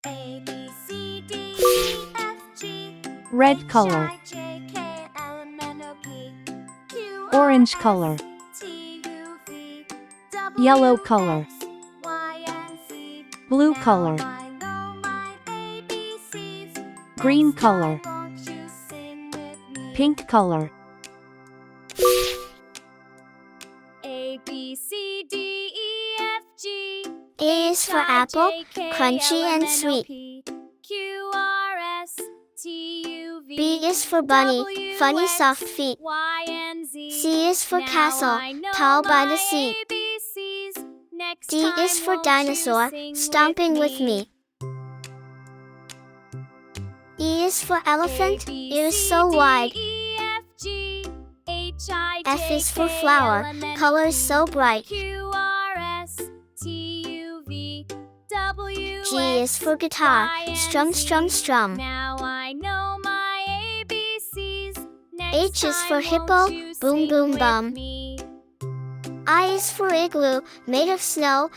A, B, C, D, E, F, G, Red color. H, I, J, K, L, M, N, O, P, Q, R, Orange S, color. T, U, V, W, Yellow color. X, Y, and Z. Blue Now color. I know my ABCs. Green Next time, color. won't you sing with me? Pink color. A, B, C, D, E, F, G. A is for apple, crunchy and sweet. Q, R, S, T, U, V. B is for bunny, W, funny X, soft feet. Y, and Z. C is for Now castle, I know tall by my the sea. ABCs. Next D time, is for won't you dinosaur, sing stomping with me. E is for elephant, ears so wide. F is for flower, colors so bright. G is for guitar, strum, strum, strum. Now I know my ABCs. Next H is for time, hippo, won't you boom, sing boom, with bum. me? I is for igloo, made of snow.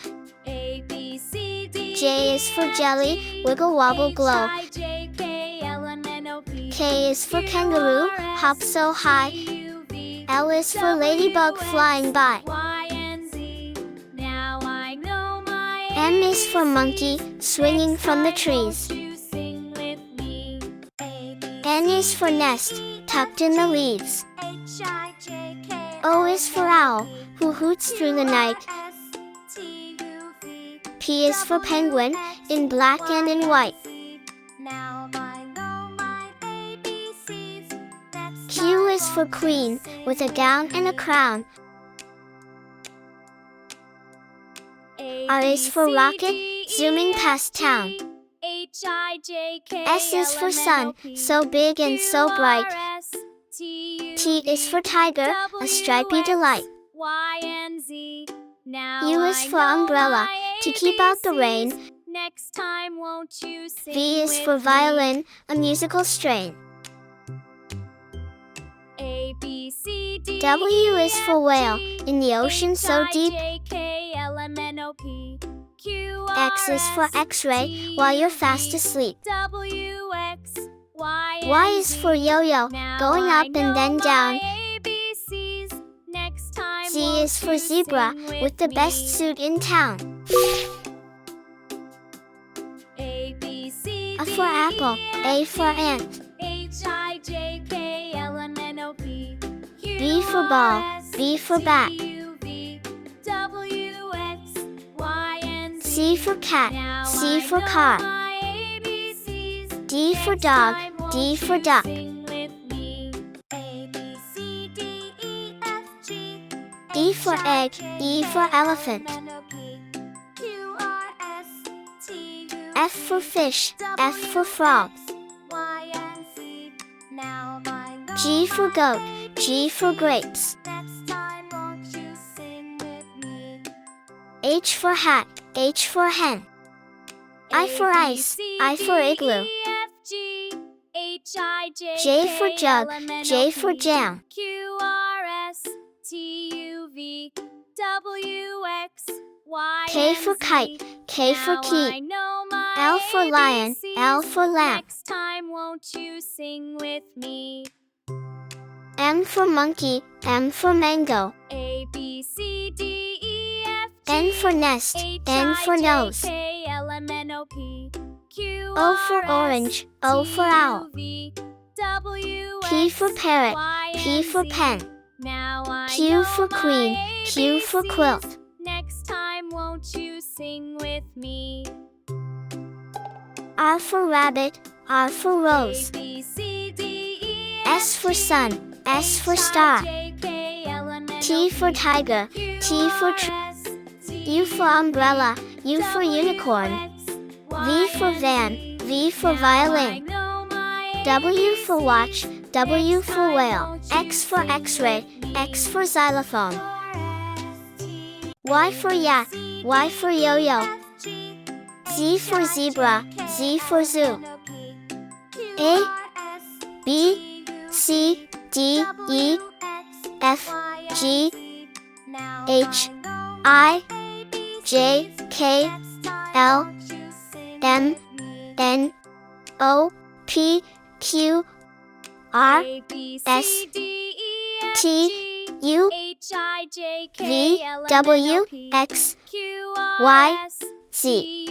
A, B, C, D, J is for E, F, jelly, G, wiggle, wobble, glow. H, I, J, K, L, M, N, O, P, K is for Q, kangaroo, R, S, hop so high. T, U, V, L is for W, ladybug, X, flying by. Y, and Z. Now I know my M is for monkey, swinging Next from the time, trees. won't you sing with me? A, B, N is for C, nest, D, E, tucked F, in the G, leaves. H, I, J, K, O L, is for M, N, O, owl, P, who hoots through the Q, night. R, S, T, U, V, P is for W, penguin, X, in black and in Y, white. Z. Now I know my ABCs. Next Q time, is for won't you queen, sing with a gown and a crown. A, R B, is for C, rocket, D, E, zooming F, past town. G, H, I, J, K, S is L, for M, N, O, sun, P, so big and so Q, bright. R, S, T, U, T is V, for tiger, a stripy W, delight. X, Y, and Z. Now U is I for know umbrella, my to keep out the ABCs. rain. Next time, won't you sing V is with for me? violin, a musical strain. A, B, C, D, W E, is for whale, F, G, in the ocean so H, I, deep. J, K, L, M, N, O, P, Q, X R, is for S, X-ray, T, while you're U, fast V, asleep. W, X, Y, Y and is Z. for yo-yo, Now going I up and then know down. my ABCs. Next time, Z won't is for you zebra, sing with the me? best suit in town. A, B, C, A D, for apple, E, F, A for G, ant. H, I, J, K, L, M, N, O, P, Q, B for R, ball, S, B for T, bat. U, V, W, X, Y, and Z. C for cat, Now C I for know car. my ABCs. D for Next dog, time, D won't for you duck. sing with me? A, B, C, D, E, F, G, E for H, I, egg, J, E K, for L, elephant. M, N, O, P, Q, R, S, T, U, F for fish, F W, for frog. X, Y, and Z. Now I know G for my goat, G for grapes. Next time, won't you sing with me? H for hat, H for hen. I A, for B, ice, C, I for D, igloo. E, F, G, H, I, J, J for K, jug, L, M, N, O, J for P, jam. Q, R, S, T, U, V, W, X, Y, K and for Z. kite, K for Now key. I know my L for lion, ABCs. L for lamb. Next time, won't you sing with me? M for monkey, M for mango. A, B, C, D, E, F, G, N for nest, H, N for I, J, nose. K, L, M, N, O, P, Q, O for R, S, orange, O for T, owl. U, V, W, P X, for parrot, Y, P and for Z. pen. Now I Q know for my queen, Q for ABCs. quilt. Next time, won't you sing with me? R for rabbit, R for rose. A, B, C, D, E, S F, for G, sun, S for H, I, star. J, K, L, M, N, O, T for P, tiger, Q, T for R, tree. S, T, U for umbrella, U for W, unicorn. X, V Y, for and van, Z. V for Now I violin. know my W for ABCs. watch, W Next for time, whale. won't you X for sing x-ray, with me? X for xylophone. R, S, T, Y for yak, C, Y for yo-yo. F, G, Z for zebra, Z for zoo. A, B, C, D, E, F, G, H, I, J, K, L, M, N O P Q R A B S C D E F T G U H I J K V L M N W O P X Q R Y S Z. T